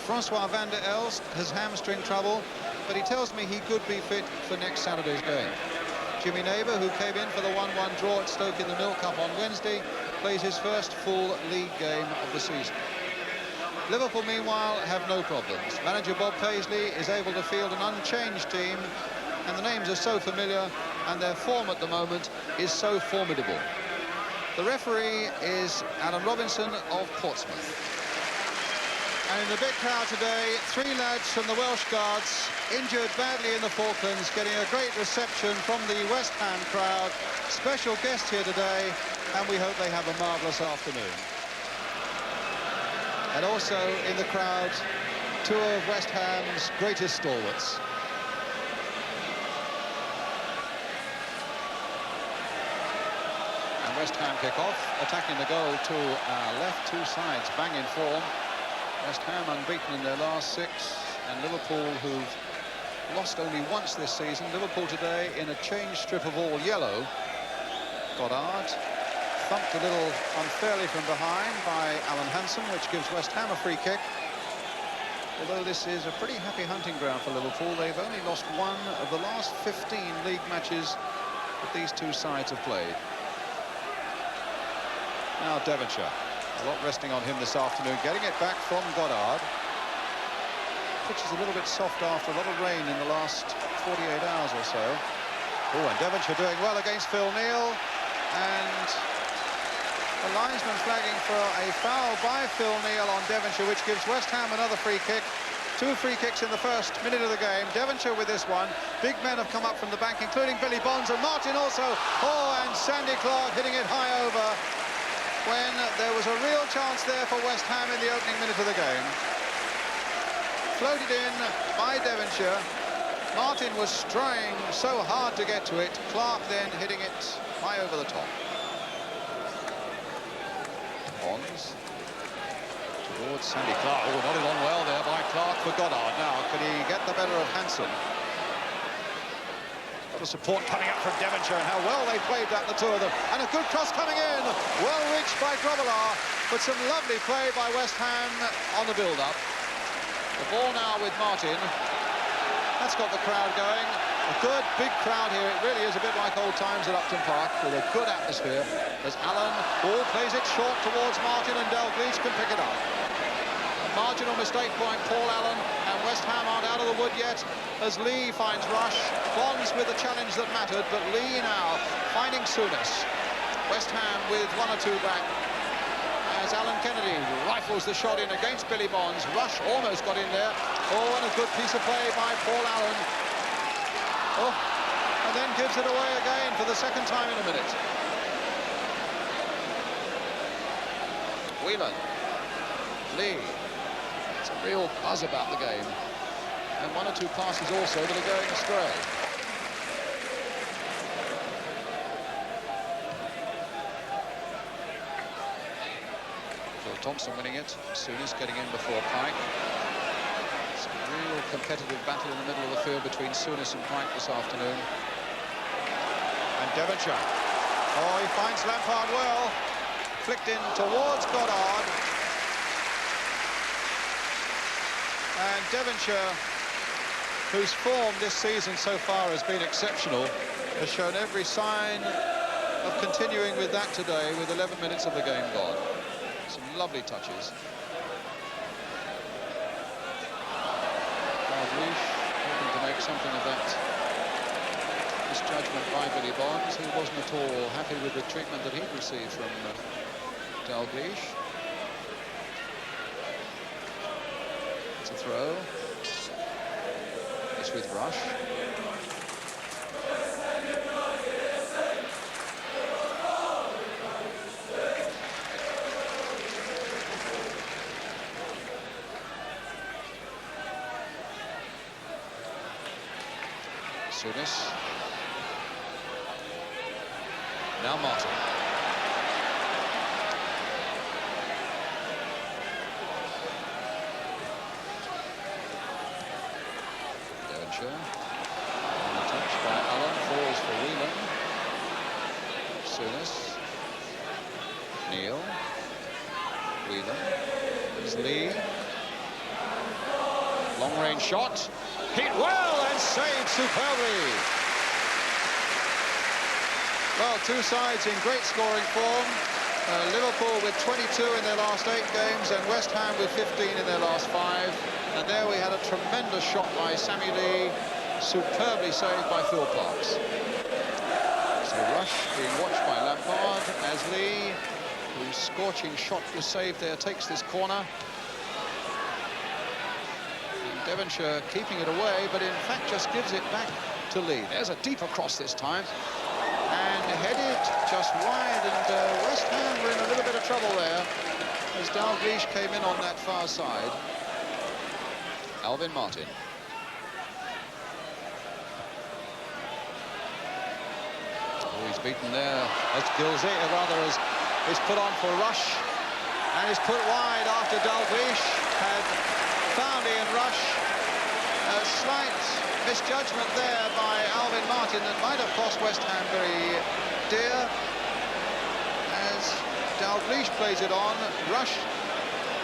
Francois van der Elst has hamstring trouble, but he tells me he could be fit for next Saturday's game. Jimmy Neighbour, who came in for the 1-1 draw at Stoke in the Milk Cup on Wednesday, plays his first full league game of the season. Liverpool, meanwhile, have no problems. Manager Bob Paisley is able to field an unchanged team, and the names are so familiar, and their form at the moment is so formidable. The referee is Alan Robinson of Portsmouth. And in the big crowd today, 3 lads from the Welsh Guards, injured badly in the Falklands, getting a great reception from the West Ham crowd. Special guest here today, and we hope they have a marvellous afternoon. And also in the crowd, 2 of West Ham's greatest stalwarts. And West Ham kick off, attacking the goal to our left, 2 sides bang in form. West Ham unbeaten in their last 6, and Liverpool, who've lost only once this season. Liverpool today in a changed strip of all yellow. Goddard thumped a little unfairly from behind by Alan Hansen, which gives West Ham a free kick. Although this is a pretty happy hunting ground for Liverpool, they've only lost 1 of the last 15 league matches that these 2 sides have played. Now Devonshire. A lot resting on him this afternoon, getting it back from Goddard. Pitch is a little bit soft after a lot of rain in the last 48 hours or so. Oh, and Devonshire doing well against Phil Neal. And the linesman flagging for a foul by Phil Neal on Devonshire, which gives West Ham another free kick. 2 free kicks in the first minute of the game. Devonshire with this one. Big men have come up from the bank, including Billy Bonds and Martin also. Oh, and Sandy Clark hitting it high over, when there was a real chance there for West Ham in the opening minute of the game. Floated in by Devonshire. Martin was trying so hard to get to it. Clark then hitting it high over the top. Bonds towards Sandy Clark. Oh, nodded on well there by Clark for Goddard. Now, could he get the better of Hansen? The support coming up from Devonshire, and how well they played that, the 2 of them. And a good cross coming in, well reached by Grobbelaar, but some lovely play by West Ham on the build-up. The ball now with Martin. That's got the crowd going. A good big crowd here. It really is a bit like old times at Upton Park, with a good atmosphere. As Allen, ball plays it short towards Martin, and Dalglish can pick it up. A marginal mistake by Paul Allen, and West Ham aren't out of the wood yet, as Lee finds Rush. Bonds with the challenge that mattered, but Lee now finding Souness. West Ham with 1 or 2 back, as Alan Kennedy rifles the shot in against Billy Bonds. Rush almost got in there. Oh, and a good piece of play by Paul Allen. Oh, and then gives it away again for the 2nd time in a minute. Whelan, Lee. It's a real buzz about the game. And 1 or 2 passes also that are going astray. Phil Thompson winning it. Souness getting in before Pike. It's a real competitive battle in the middle of the field between Souness and Pike this afternoon. And Devonshire. Oh, he finds Lampard well. Flicked in towards Goddard. And Devonshire, whose form this season so far has been exceptional, has shown every sign of continuing with that today, with 11 minutes of the game gone. Some lovely touches. Dalglish hoping to make something of that misjudgment by Billy Bonds, who wasn't at all happy with the treatment that he'd received from Dalglish. It's a throw. It's with Rush. Souness. Now Martin. Devonshire. And a touch by Allen, falls for Whelan. Souness. Neal. Whelan. There's Lee. Long-range shot. Hit well and saved superbly. Well, two sides in great scoring form. Liverpool with 22 in their last 8 games and West Ham with 15 in their last 5. And there we had a tremendous shot by Sammy Lee, superbly saved by Phil Parks. So Rush being watched by Lampard as Lee, whose scorching shot was saved there, takes this corner. And Devonshire keeping it away, but in fact just gives it back to Lee. There's a deeper cross this time. And headed just wide, and West Ham were in a little bit of trouble there as Dalglish came in on that far side. Alvin Martin. Oh, he's beaten there. That's Gilzey, is put on for Rush, and is put wide after Dalglish had found Ian Rush. A slight misjudgment there by Alvin Martin that might have cost West Ham very dear, as Dalglish plays it on. Rush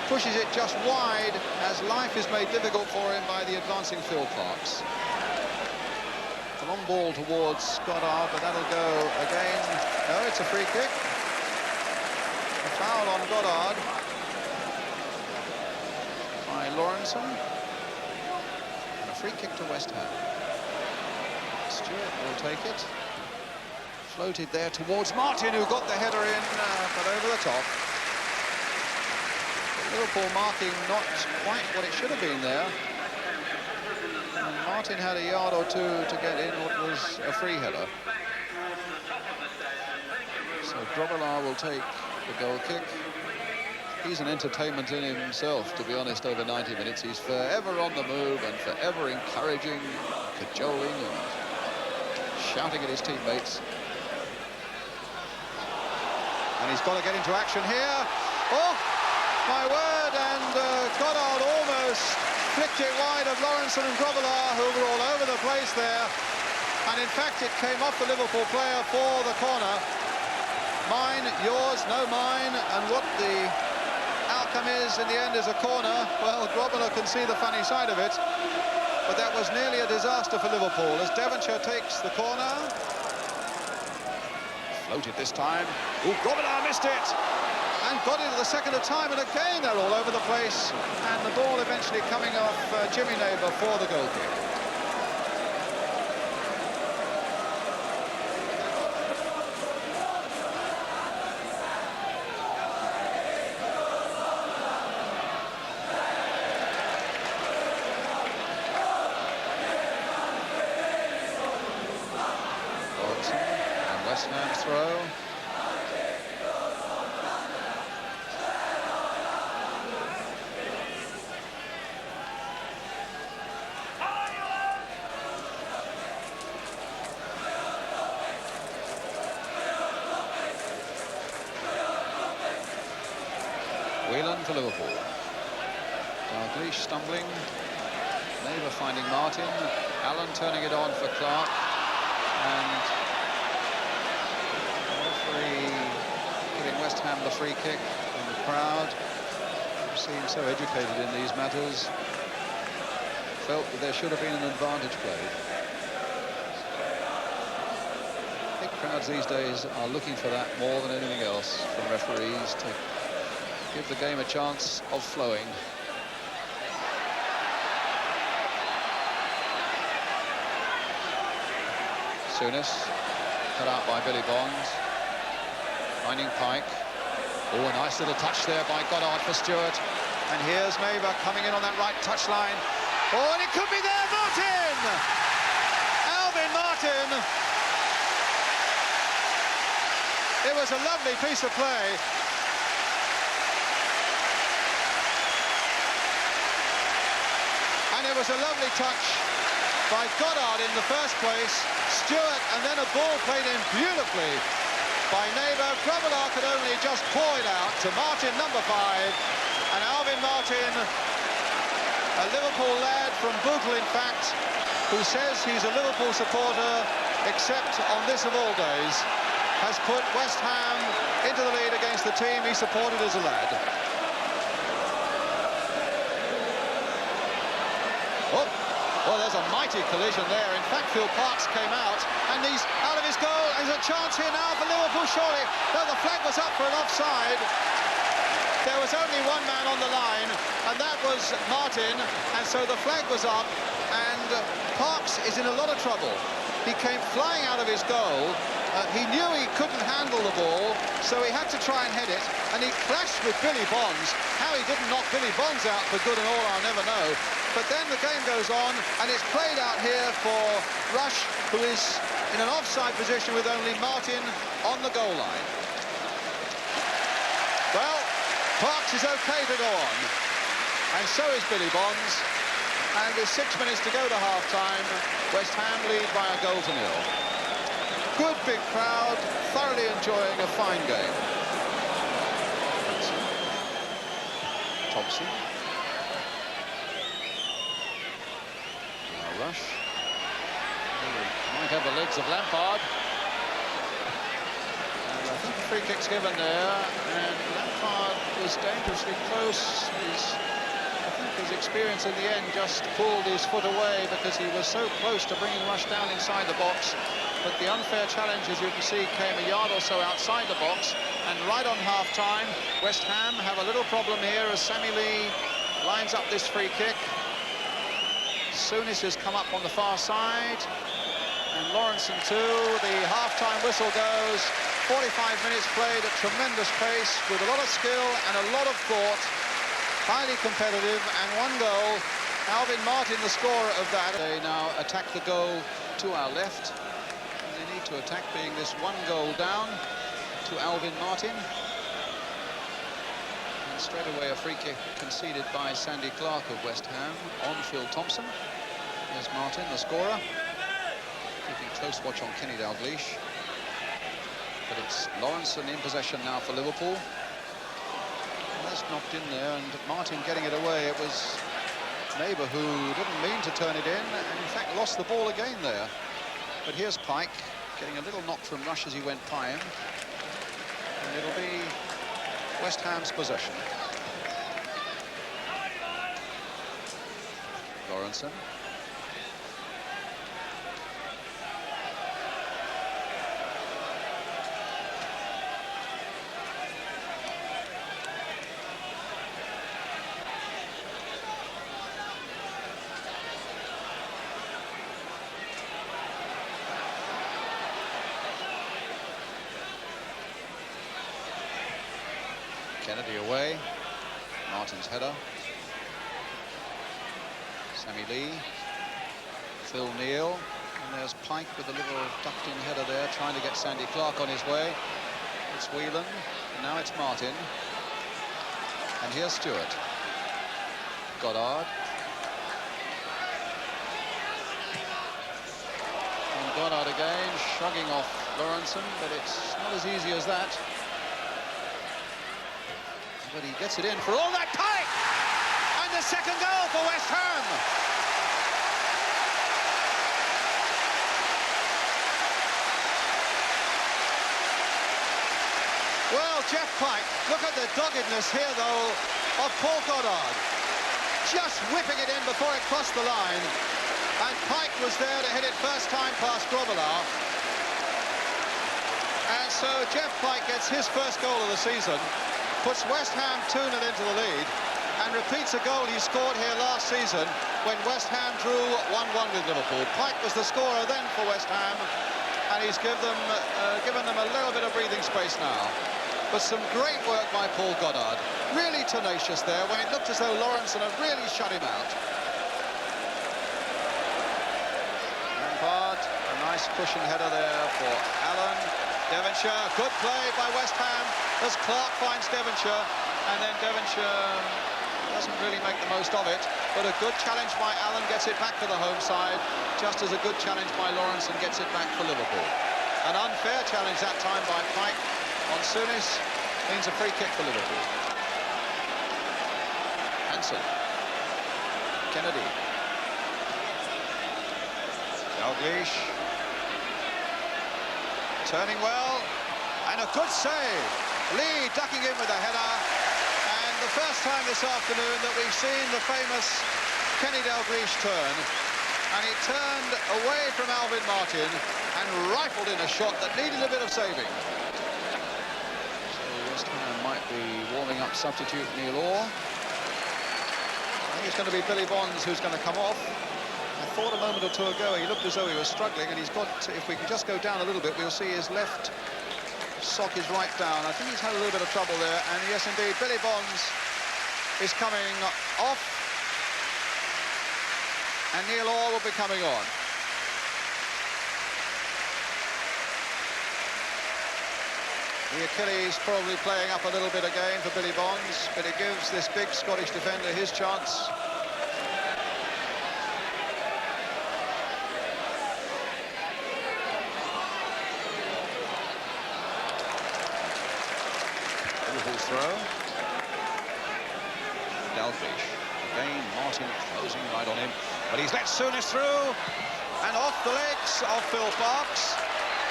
pushes it just wide as life is made difficult for him by the advancing Phil Parks. A long ball towards Goddard, but that'll go again. No, it's a free kick. A foul on Goddard by Lawrenson. Free kick to West Ham. Stewart will take it. Floated there towards Martin, who got the header in, but over the top. Liverpool marking not quite what it should have been there. And Martin had a yard or two to get in what was a free header. So Grobbelaar will take the goal kick. He's an entertainment in himself, to be honest, over 90 minutes. He's forever on the move and forever encouraging, cajoling and shouting at his teammates. And he's got to get into action here. Oh, my word, and Goddard almost flicked it wide of Lawrenson and Grobbelaar, who were all over the place there. And in fact, it came off the Liverpool player for the corner. Mine, yours, no mine, and what the outcome is in the end is a corner. Well, Grobbelaar can see the funny side of it, but that was nearly a disaster for Liverpool as Devonshire takes the corner. Floated this time. Oh, Grobbelaar missed it and got it the second time, and again they're all over the place, and the ball eventually coming off Jimmy Neighbour for the goal kick. West Ham's throw. Whelan for Liverpool. Dalglish stumbling. Neighbour finding Martin. Allen turning it on for Clark. And giving West Ham the free kick, and the crowd, who seem so educated in these matters, felt that there should have been an advantage played. I think crowds these days are looking for that more than anything else from referees, to give the game a chance of flowing. Souness cut out by Billy Bonds. Finding Pike. Oh, a nice little touch there by Goddard for Stewart. And here's Neighbour coming in on that right touchline. Oh, and it could be there, Martin! Alvin Martin. It was a lovely piece of play. And it was a lovely touch by Goddard in the first place. Stewart, and then a ball played in beautifully by Neighbour. Grobbelaar could only just pour it out to Martin, number 5. And Alvin Martin, a Liverpool lad from Bootle, in fact, who says he's a Liverpool supporter, except on this of all days, has put West Ham into the lead against the team he supported as a lad. Oh, well, there's a mighty collision there. In fact, Phil Parks came out, and he's out of his goal. There's a chance here now for Liverpool, surely. No, the flag was up for an offside. There was only one man on the line, and that was Martin, and so the flag was up, and Parks is in a lot of trouble. He came flying out of his goal. He knew he couldn't handle the ball, so he had to try and head it, and he clashed with Billy Bonds. How he didn't knock Billy Bonds out for good and all, I'll never know. But then the game goes on, and it's played out here for Rush, who is in an offside position with only Martin on the goal line. Well, Parks is OK to go on, and so is Billy Bonds. And with 6 minutes to go to half-time, West Ham lead by a goal to nil. Good big crowd, thoroughly enjoying a fine game. Thompson. Now Rush. Might have the legs of Lampard. And I think the free kick's given there, and Lampard was dangerously close. His experience in the end just pulled his foot away because he was so close to bringing Rush down inside the box. But the unfair challenge, as you can see, came a yard or so outside the box. And right on half-time, West Ham have a little problem here as Sammy Lee lines up this free kick. Souness has come up on the far side. And Lawrenson too. The half-time whistle goes. 45 minutes played at tremendous pace with a lot of skill and a lot of thought. Highly competitive, and one goal. Alvin Martin, the scorer of that. They now attack the goal to our left. And they need to attack, being this one goal down to Alvin Martin. And straight away a free kick conceded by Sandy Clark of West Ham on Phil Thompson. Here's Martin, the scorer. Keeping close watch on Kenny Dalglish. But it's Lawrenson in possession now for Liverpool. That's knocked in there, and Martin getting it away. It was Neighbour who didn't mean to turn it in, and in fact lost the ball again there. But here's Pike getting a little knock from Rush as he went by him, and it'll be West Ham's possession. Lawrenson. Kennedy away. Martin's header. Sammy Lee. Phil Neal. And there's Pike with a little ducked-in header there, trying to get Sandy Clark on his way. It's Whelan. And now it's Martin. And here's Stewart. Goddard. And Goddard again, shrugging off Lawrenson, but it's not as easy as that. But he gets it in for all that. Pike! And the second goal for West Ham. Well, Jeff Pike, look at the doggedness here, though, of Paul Goddard. Just whipping it in before it crossed the line. And Pike was there to hit it first time past Grobbelaar. And so Jeff Pike gets his first goal of the season. Puts West Ham 2-0 into the lead, and repeats a goal he scored here last season when West Ham drew 1-1 with Liverpool. Pike was the scorer then for West Ham, and he's given them a little bit of breathing space now. But some great work by Paul Goddard. Really tenacious there when it looked as though Lawrenson had really shut him out. Lampard, a nice pushing header there for Allen. Devonshire, good play by West Ham as Clark finds Devonshire, and then Devonshire doesn't really make the most of it, but a good challenge by Allen gets it back to the home side, just as a good challenge by Lawrenson gets it back for Liverpool. An unfair challenge that time by Pike on Souness means a free kick for Liverpool. Hansen. Kennedy. Dalglish. Turning well, and a good save. Lee ducking in with a header, and the first time this afternoon that we've seen the famous Kenny Dalglish turn, and he turned away from Alvin Martin and rifled in a shot that needed a bit of saving. So West Ham might be warming up substitute Neil Orr. I think it's going to be Billy Bonds who's going to come off. I thought a moment or two ago he looked as though he was struggling, and he's got, if we can just go down a little bit, we'll see his left sock is right down. I think he's had a little bit of trouble there, and yes indeed, Billy Bonds is coming off, and Neil Orr will be coming on. The Achilles probably playing up a little bit again for Billy Bonds, but it gives this big Scottish defender his chance. Liverpool throw. Dalglish. Again, Martin closing right on him, but he's let Souness through, and off the legs of Phil Parks.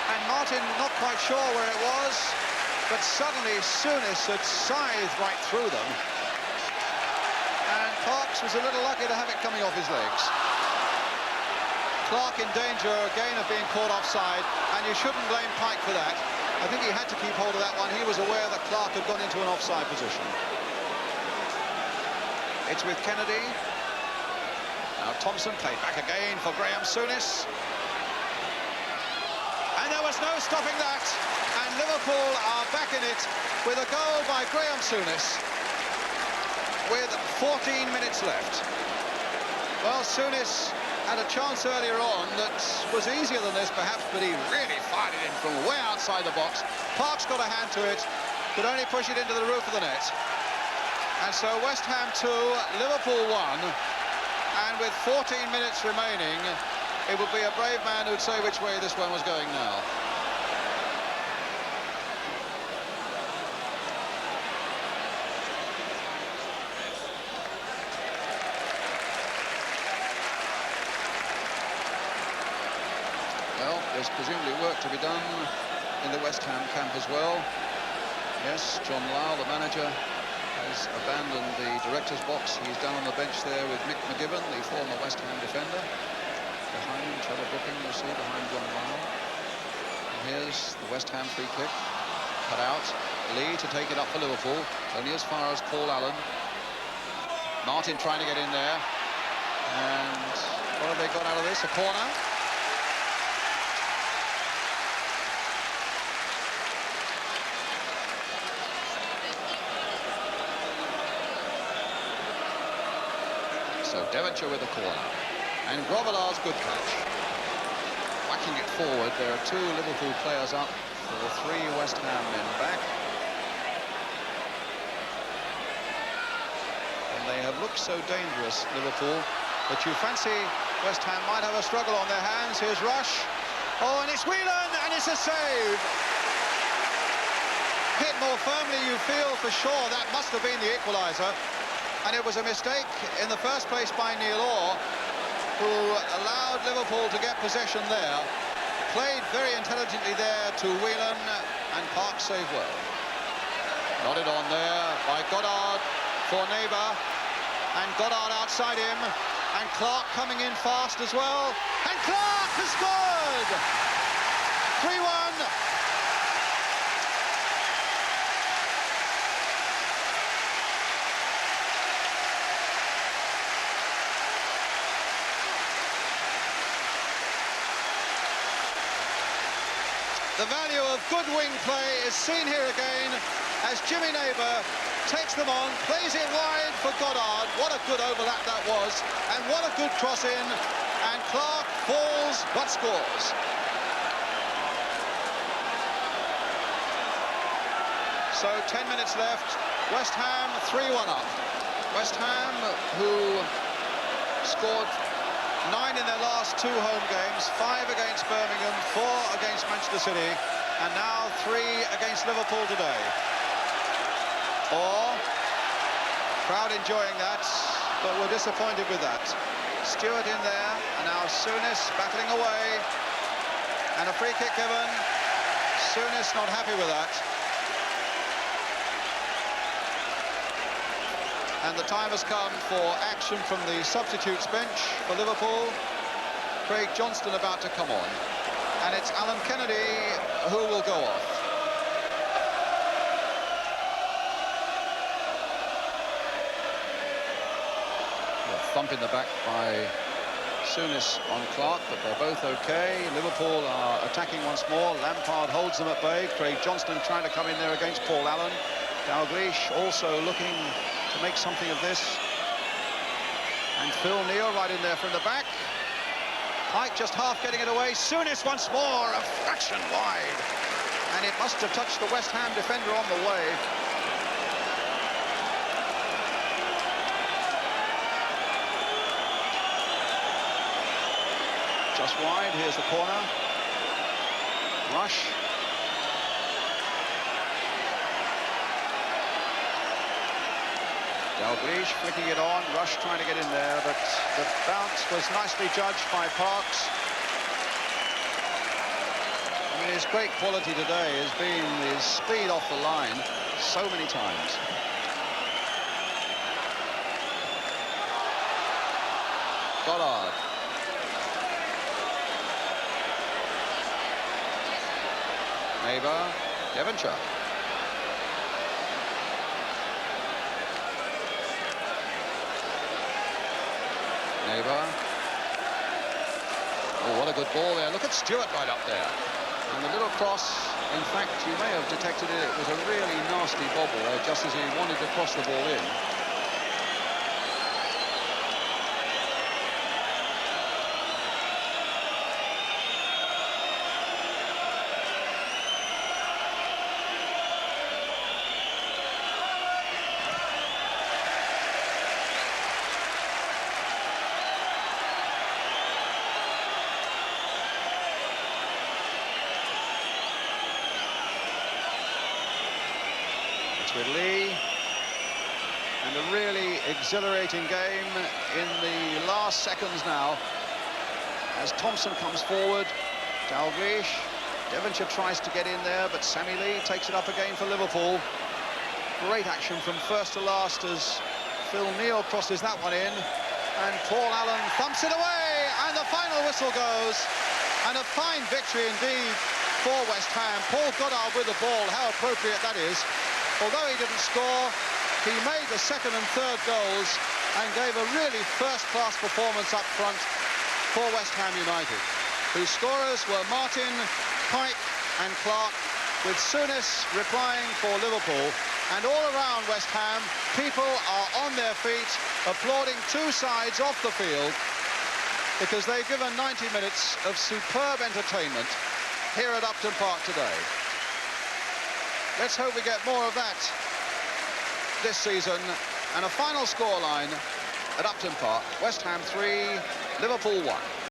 And Martin not quite sure where it was, but suddenly Souness had scythed right through them, and Parks was a little lucky to have it coming off his legs. Clark in danger again of being caught offside, and you shouldn't blame Pike for that. I think he had to keep hold of that one. He was aware that Clark had gone into an offside position. It's with Kennedy. Now Thompson played back again for Graham Souness. And there was no stopping that, and Liverpool are back in it with a goal by Graham Souness with 14 minutes left. Well, Souness had a chance earlier on that was easier than this perhaps, but he really fired it in from way outside the box. Parks got a hand to it, could only push it into the roof of the net. And so West Ham 2, Liverpool 1, and with 14 minutes remaining, it would be a brave man who'd say which way this one was going now. Well, there's presumably work to be done in the West Ham camp as well. Yes, John Lyall, the manager, has abandoned the director's box. He's down on the bench there with Mick McGibbon, the former West Ham defender. Behind Trevor Brooking, you'll see, behind John Lyall. And here's the West Ham free kick. Cut out. Lee to take it up for Liverpool. Only as far as Paul Allen. Martin trying to get in there. And what have they got out of this? A corner? So Devonshire with the corner. And Grobbelaar's good catch. Whacking it forward. There are two Liverpool players up for the three West Ham men back. And they have looked so dangerous, Liverpool, that you fancy West Ham might have a struggle on their hands. Here's Rush. Oh, and it's Whelan, and it's a save. Hit more firmly, you feel for sure that must have been the equaliser. And it was a mistake in the first place by Neil Orr, who allowed Liverpool to get possession there. Played very intelligently there to Whelan, and Park saved well. Nodded on there by Goddard for Neighbour, and Goddard outside him, and Clark coming in fast as well, and Clark has scored! 3-1. The value of good wing play is seen here again as Jimmy Neighbour takes them on, plays it wide for Goddard. What a good overlap that was, and what a good cross in, and Clark falls but scores. So 10 minutes left, West Ham 3-1 up. West Ham, who scored 9 in their last 2 home games, 5 against Birmingham, 4 against Manchester City, and now 3 against Liverpool today. Or, crowd enjoying that, but we're disappointed with that. Stewart in there, and now Souness battling away, and a free kick given. Souness not happy with that. And the time has come for action from the substitutes bench for Liverpool. Craig Johnston about to come on. And it's Alan Kennedy who will go off. A thump in the back by Souness on Clark, but they're both okay. Liverpool are attacking once more. Lampard holds them at bay. Craig Johnston trying to come in there against Paul Allen. Dalglish also looking to make something of this. And Phil Neal right in there from the back. Pike just half getting it away. Souness once more, a fraction wide. And it must have touched the West Ham defender on the way. Just wide, here's the corner. Rush. Dalglish flicking it on, Rush trying to get in there, but the bounce was nicely judged by Parks. I mean, his great quality today has been his speed off the line so many times. Goddard. Neighbour, Devonshire. Neighbour. Oh, what a good ball there. Look at Stewart right up there. And the little cross, in fact, you may have detected it. It was a really nasty bobble there, just as he wanted to cross the ball in. With Lee, and a really exhilarating game in the last seconds now as Thompson comes forward. Dalglish, Devonshire tries to get in there, but Sammy Lee takes it up again for Liverpool. Great action from first to last as Phil Neal crosses that one in, and Paul Allen thumps it away, and the final whistle goes, and a fine victory indeed for West Ham. Paul Goddard with the ball, how appropriate that is. Although he didn't score, he made the second and third goals and gave a really first-class performance up front for West Ham United, whose scorers were Martin, Pike and Clark, with Souness replying for Liverpool. And all around West Ham, people are on their feet, applauding two sides off the field, because they've given 90 minutes of superb entertainment here at Upton Park today. Let's hope we get more of that this season. And a final scoreline at Upton Park. West Ham 3, Liverpool 1.